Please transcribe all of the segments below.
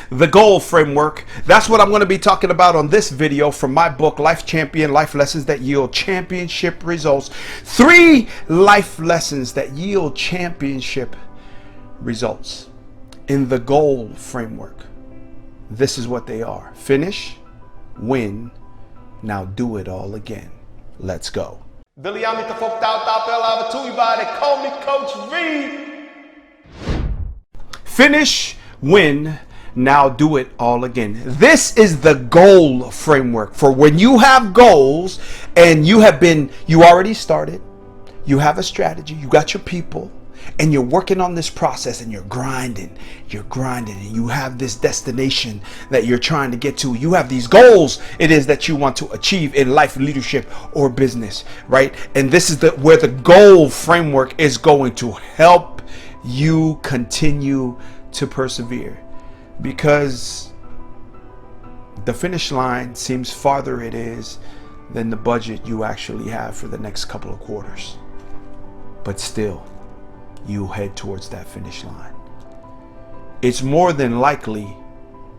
the goal framework. That's what I'm going to be talking about on this video from my book, Life Champion, Life Lessons That Yield Championship Results. 3 life lessons that yield championship results in the goal framework. This is what they are. Finish, win, now do it all again. Let's go. Call me Coach Reed. Finish, win, now do it all again. This is the goal framework for when you have goals and you already started, you have a strategy, you got your people, and you're working on this process and you're grinding, and you have this destination that you're trying to get to. You have these goals it is that you want to achieve in life, leadership, or business, right? And this is where the goal framework is going to help you continue to persevere, because the finish line seems farther it is than the budget you actually have for the next couple of quarters. But still, you head towards that finish line. It's more than likely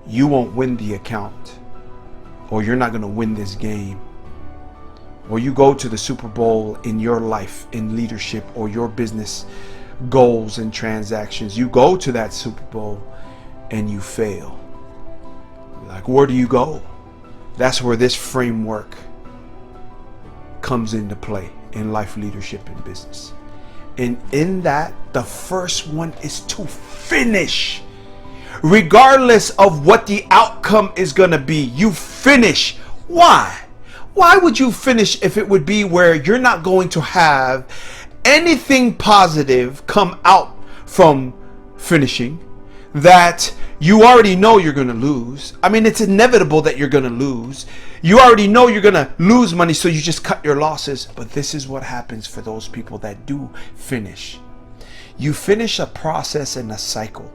you won't win the account, or you're not going to win this game, or you go to the Super Bowl in your life, in leadership, or your business goals and transactions. You go to that Super Bowl and you fail. Like, where do you go? That's where this framework comes into play in life, leadership, and business. And in that, the first one is to finish. Regardless of what the outcome is going to be, you finish. Why? Why would you finish if it would be where you're not going to have anything positive come out from finishing, that you already know you're going to lose? I mean, it's inevitable that you're going to lose. You already know you're going to lose money, so you just cut your losses. But this is what happens for those people that do finish. You finish a process and a cycle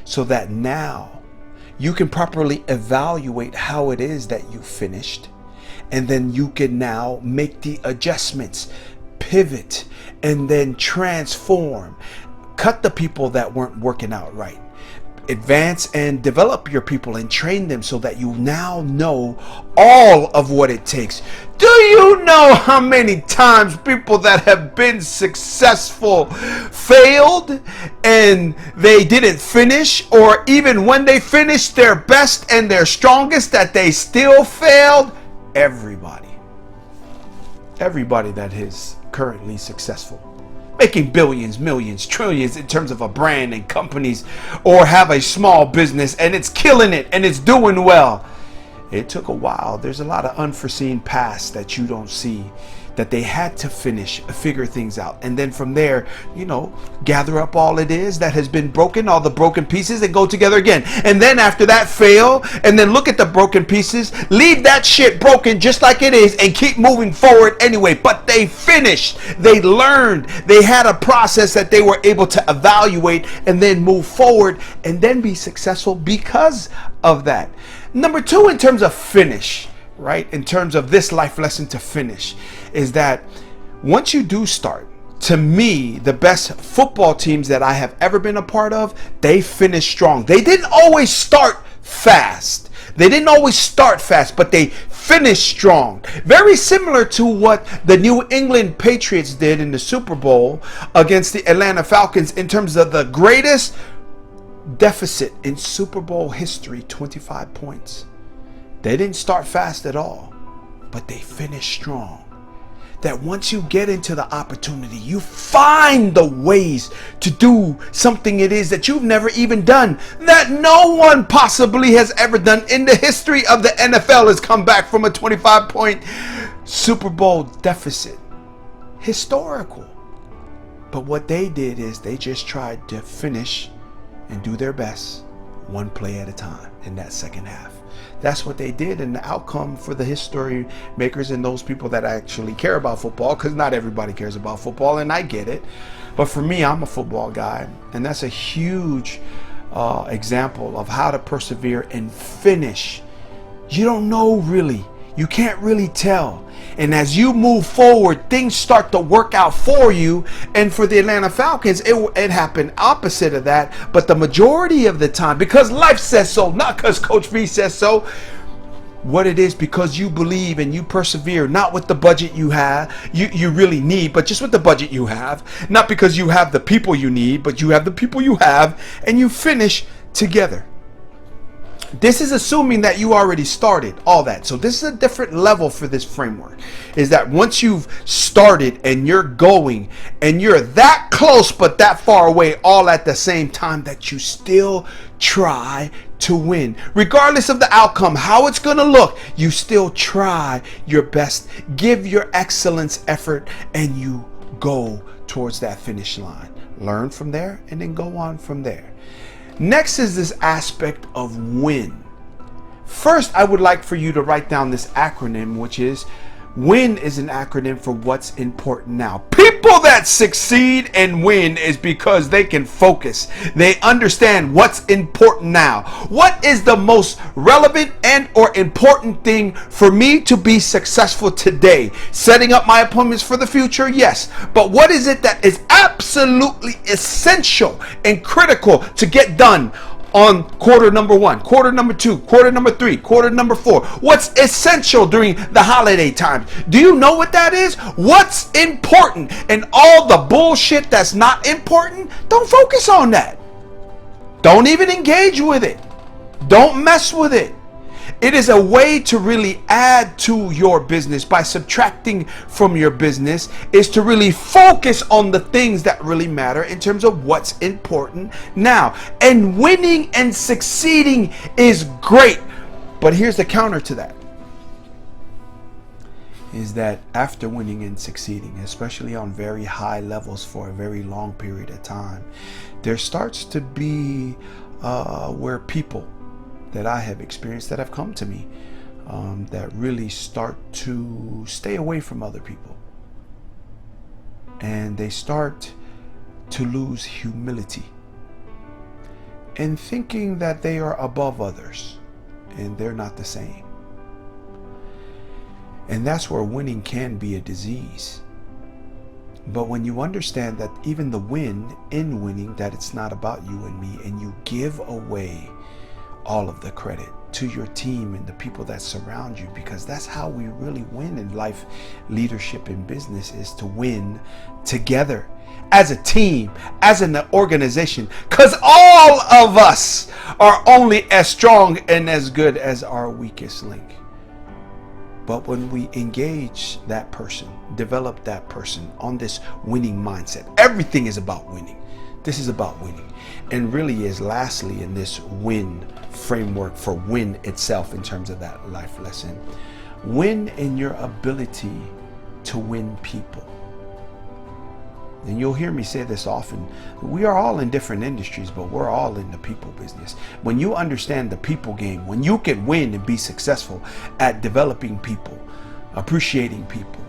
so that now you can properly evaluate how it is that you finished. And then you can now make the adjustments, pivot, and then transform. Cut the people that weren't working out right. Advance and develop your people and train them so that you now know all of what it takes. Do you know how many times people that have been successful failed and they didn't finish, or even when they finished their best and their strongest, that they still failed? Everybody that is currently successful, making billions, millions, trillions in terms of a brand and companies, or have a small business and it's killing it and it's doing well, it took a while. There's a lot of unforeseen past that you don't see, that they had to figure things out. And then from there, gather up all it is that has been broken, all the broken pieces, and go together again. And then after that, fail, and then look at the broken pieces, leave that shit broken just like it is, and keep moving forward anyway. But they finished, they learned, they had a process that they were able to evaluate and then move forward and then be successful because of that. Number 2, in terms of finish, right? In terms of this life lesson to finish, is that once you do start, to me, the best football teams that I have ever been a part of, they finish strong. They didn't always start fast. But they finished strong. Very similar to what the New England Patriots did in the Super Bowl against the Atlanta Falcons in terms of the greatest deficit in Super Bowl history, 25 points. They didn't start fast at all, but they finished strong. That once you get into the opportunity, you find the ways to do something it is that you've never even done, that no one possibly has ever done in the history of the NFL, has come back from a 25-point Super Bowl deficit. Historical. But what they did is they just tried to finish and do their best, one play at a time in that second half. That's what they did, and the outcome for the history makers and those people that actually care about football, because not everybody cares about football, and I get it. But for me, I'm a football guy, and that's a huge example of how to persevere and finish. You don't know really. You can't really tell. And as you move forward, things start to work out for you. And for the Atlanta Falcons, it happened opposite of that. But the majority of the time, because life says so, not because Coach V says so, what it is, because you believe and you persevere, not with the budget you have, you really need, but just with the budget you have. Not because you have the people you need, but you have the people you have, and you finish together. This is assuming that you already started all that. So this is a different level for this framework, is that once you've started and you're going and you're that close but that far away all at the same time, that you still try to win. Regardless of the outcome, how it's going to look, you still try your best, give your excellence effort, and you go towards that finish line. Learn from there and then go on from there. Next is this aspect of win. First, I would like for you to write down this acronym, which is WIN is an acronym for what's important now. People that succeed and win is because they can focus. They understand what's important now. What is the most relevant and or important thing for me to be successful today? Setting up my appointments for the future? Yes. But what is it that is absolutely essential and critical to get done on quarter number 1, quarter number 2, quarter number 3, quarter number 4? What's essential during the holiday times? Do you know what that is? What's important? And all the bullshit that's not important, don't focus on that. Don't even engage with it. Don't mess with it. It is a way to really add to your business by subtracting from your business, is to really focus on the things that really matter in terms of what's important now. And winning and succeeding is great. But here's the counter to that, is that after winning and succeeding, especially on very high levels for a very long period of time, there starts to be where people that I have experienced, that have come to me, that really start to stay away from other people. And they start to lose humility and thinking that they are above others and they're not the same. And that's where winning can be a disease. But when you understand that even the win in winning, that it's not about you and me, and you give away all of the credit to your team and the people that surround you, because that's how we really win in life, leadership, and business, is to win together as a team, as an organization, because all of us are only as strong and as good as our weakest link. But when we engage that person, develop that person on this winning mindset, everything is about winning. This is about winning, and really is lastly in this win framework for win itself, in terms of that life lesson. Win in your ability to win people. And you'll hear me say this often. We are all in different industries, but we're all in the people business. When you understand the people game, when you can win and be successful at developing people, appreciating people,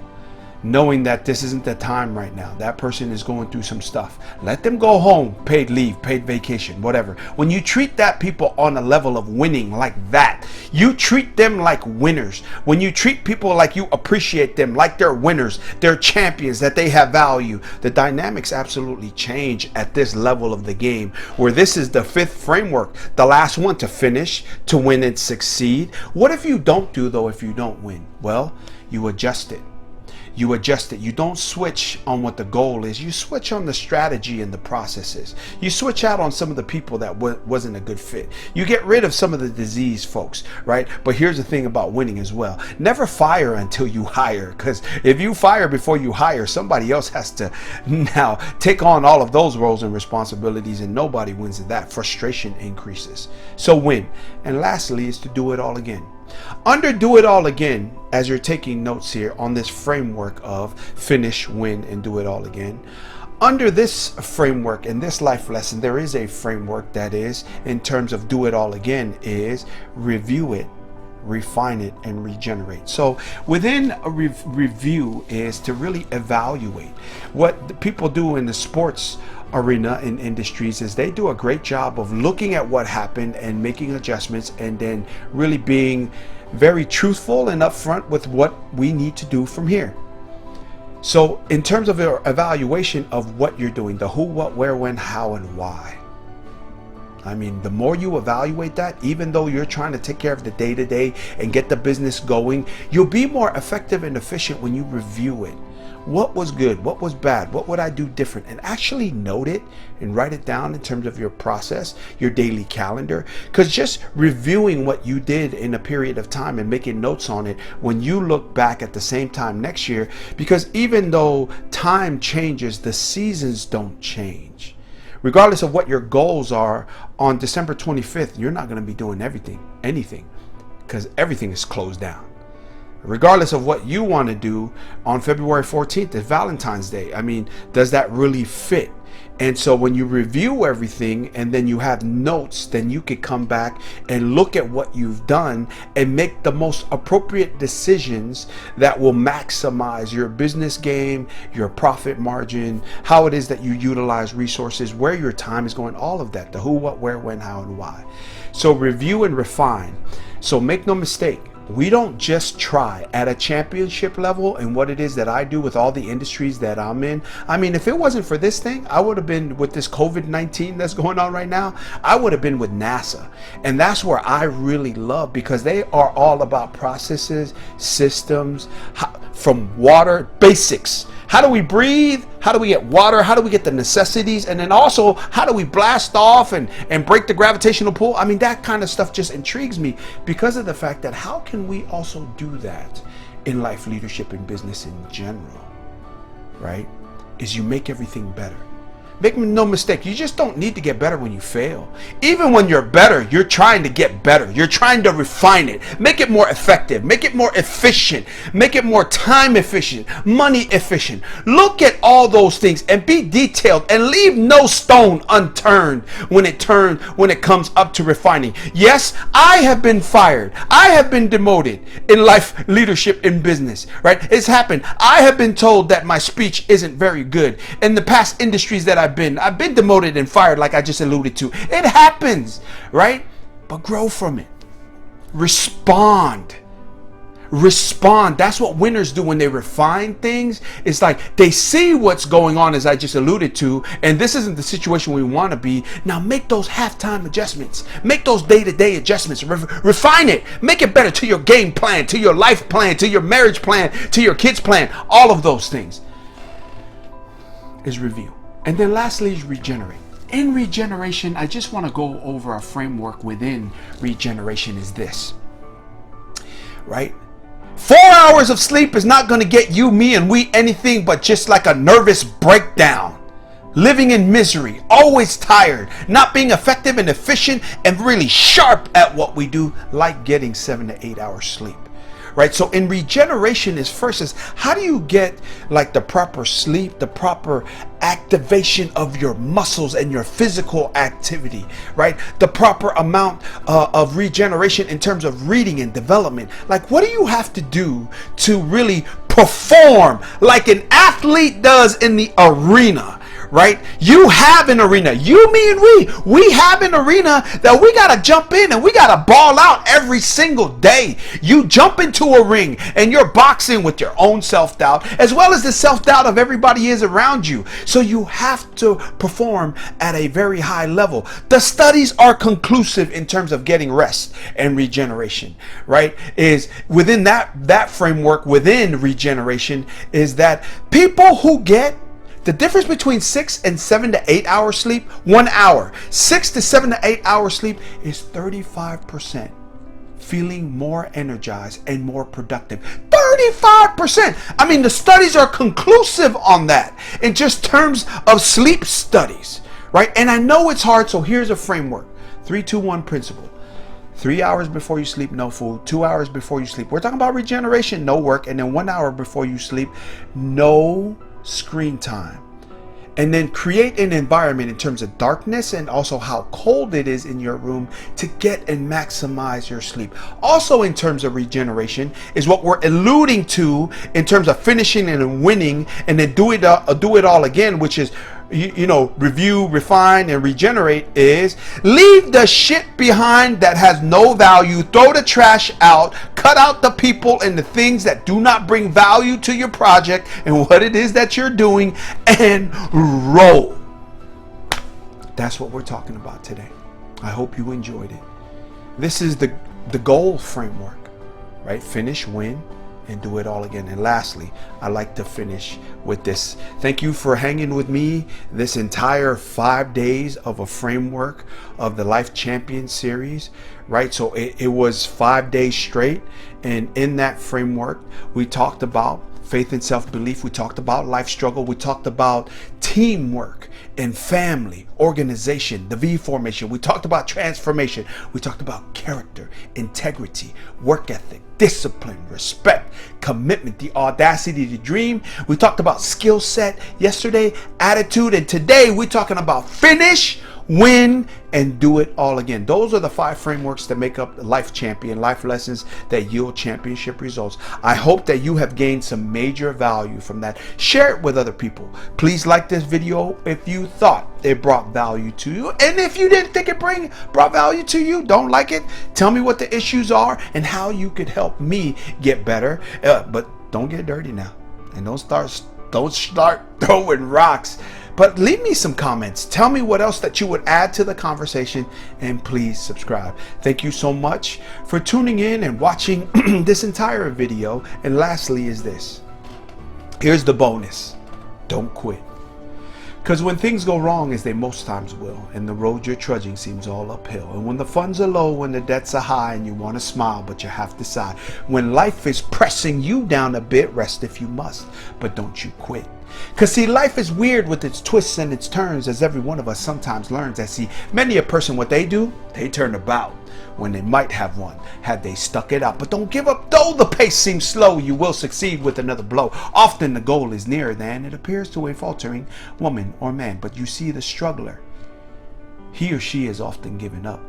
knowing that this isn't the time right now, that person is going through some stuff, let them go home, paid leave, paid vacation, whatever. When you treat that people on a level of winning like that, you treat them like winners. When you treat people like you appreciate them, like they're winners, they're champions, that they have value, the dynamics absolutely change at this level of the game, where this is the 5th framework, the last one, to finish, to win and succeed. What if you don't do, though, if you don't win? Well, you adjust it. You adjust it. You don't switch on what the goal is. You switch on the strategy and the processes. You switch out on some of the people that wasn't a good fit. You get rid of some of the disease folks, right? But here's the thing about winning as well. Never fire until you hire, because if you fire before you hire, somebody else has to now take on all of those roles and responsibilities, and nobody wins at that. Frustration increases. So win. And lastly is to do it all again. Under do it all again, as you're taking notes here on this framework of finish, win, and do it all again, under this framework and this life lesson, there is a framework that is, in terms of do it all again, is review it refine it, and regenerate. So within a review is to really evaluate. What the people do in the sports arena and industries is they do a great job of looking at what happened and making adjustments, and then really being very truthful and upfront with what we need to do from here. So in terms of your evaluation of what you're doing, the who, what, where, when, how, and why, I mean, the more you evaluate that, even though you're trying to take care of the day-to-day and get the business going, you'll be more effective and efficient when you review it. What was good? What was bad? What would I do different? And actually note it and write it down in terms of your process, your daily calendar. Because just reviewing what you did in a period of time and making notes on it, when you look back at the same time next year, because even though time changes, the seasons don't change. Regardless of what your goals are, on December 25th, you're not going to be doing anything, because everything is closed down. Regardless of what you want to do, on February 14th is Valentine's Day. I mean, does that really fit? And so when you review everything and then you have notes, then you could come back and look at what you've done and make the most appropriate decisions that will maximize your business game, your profit margin, how it is that you utilize resources, where your time is going, all of that, the who, what, where, when, how, and why. So review and refine. So make no mistake, we don't just try at a championship level, and what it is that I do with all the industries that I'm in. I mean, if it wasn't for this thing, I would have been with this COVID-19 that's going on right now. I would have been with NASA. And that's where I really love, because they are all about processes, systems, from water, basics. How do we breathe? How do we get water? How do we get the necessities? And then also, how do we blast off and break the gravitational pull? I mean, that kind of stuff just intrigues me, because of the fact that how can we also do that in life, leadership, and business in general, right? Is you make everything better. Make no mistake, you just don't need to get better when you fail. Even when you're better, you're trying to get better. You're trying to refine it, make it more effective, make it more efficient, make it more time efficient, money efficient. Look at all those things and be detailed, and leave no stone unturned when it comes up to refining. Yes, I have been fired. I have been demoted in life, leadership, in business, right? It's happened. I have been told that my speech isn't very good. In the past industries that I've been demoted and fired, like I just alluded to. It happens, right? But grow from it. Respond. That's what winners do when they refine things. It's like they see what's going on, as I just alluded to, and this isn't the situation we want to be. Now make those halftime adjustments. Make those day-to-day adjustments. Refine it. Make it better to your game plan, to your life plan, to your marriage plan, to your kids plan. All of those things is review. And then lastly is regenerate. In regeneration, I just want to go over a framework within regeneration is this, right? 4 hours of sleep is not going to get you, me, and we anything but just like a nervous breakdown. Living in misery, always tired, not being effective and efficient and really sharp at what we do, like getting 7 to 8 hours sleep. Right? So in regeneration is how do you get like the proper sleep, the proper activation of your muscles and your physical activity, right? The proper amount of regeneration in terms of reading and development. Like, what do you have to do to really perform like an athlete does in the arena? Right? You have an arena. You, me, and we have an arena that we got to jump in and we got to ball out every single day. You jump into a ring and you're boxing with your own self-doubt as well as the self-doubt of everybody is around you. So you have to perform at a very high level. The studies are conclusive in terms of getting rest and regeneration, right? Is within that framework within regeneration is that people who get the difference between 6 and 7 to 8 hours sleep, 1 hour, 6 to 7 to 8 hours sleep is 35% feeling more energized and more productive. 35%. I mean, the studies are conclusive on that in just terms of sleep studies, right? And I know it's hard, so here's a framework. 3-2-1 principle. 3 hours before you sleep, no food. 2 hours before you sleep. We're talking about regeneration, no work. And then 1 hour before you sleep, no screen time. and then create an environment in terms of darkness and also how cold it is in your room to get and maximize your sleep. Also, in terms of regeneration, is what we're alluding to in terms of finishing and winning, and then do it all again, which is, you know, review, refine, and regenerate. Is leave the shit behind that has no value, throw the trash out, cut out the people and the things that do not bring value to your project and what it is that you're doing, and roll. That's what we're talking about today. I hope you enjoyed it. This is the goal framework, right? Finish, win, and do it all again. And lastly, I like to finish with this. Thank you for hanging with me this entire 5 days of a framework of the Life Champion series, right? So it was 5 days straight, and in that framework we talked about faith and self-belief, we talked about life struggle, we talked about teamwork and family, organization, the V formation, we talked about transformation, we talked about character, integrity, work ethic, discipline, respect, commitment, the audacity to dream. We talked about skill set yesterday, attitude, and today we're talking about finish, win, and do it all again. Those are the 5 frameworks that make up the Life Champion, life lessons that yield championship results. I hope that you have gained some major value from that. Share it with other people. Please like this video if you thought it brought value to you. And if you didn't think it brought value to you, don't like it, tell me what the issues are and how you could help me get better. But don't get dirty now. And don't start throwing rocks. But leave me some comments. Tell me what else that you would add to the conversation, and please subscribe. Thank you so much for tuning in and watching this entire video. And lastly is this. Here's the bonus. Don't quit. Because when things go wrong, as they most times will, and the road you're trudging seems all uphill, and when the funds are low, when the debts are high, and you want to smile, but you have to sigh, when life is pressing you down a bit, rest if you must, but don't you quit. Because see, life is weird with its twists and its turns, as every one of us sometimes learns. I see many a person, what they do, they turn about when they might have won had they stuck it out. But don't give up, though the pace seems slow, you will succeed with another blow. Often the goal is nearer than it appears to a faltering woman or man. But you see the struggler, he or she is often given up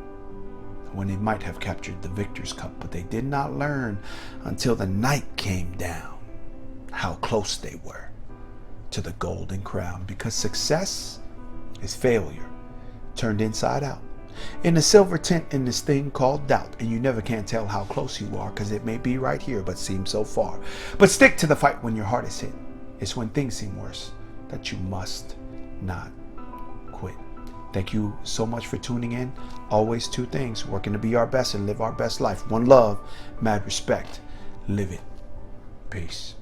when they might have captured the victor's cup. But they did not learn until the night came down how close they were to the golden crown. Because success is failure turned inside out, in a silver tint in this thing called doubt. And you never can tell how close you are, because it may be right here but seems so far. But stick to the fight when your heart is hit. It's when things seem worse that you must not quit. Thank you so much for tuning in. Always 2 things: working to be our best and live our best life. 1 love, mad respect, live it. Peace.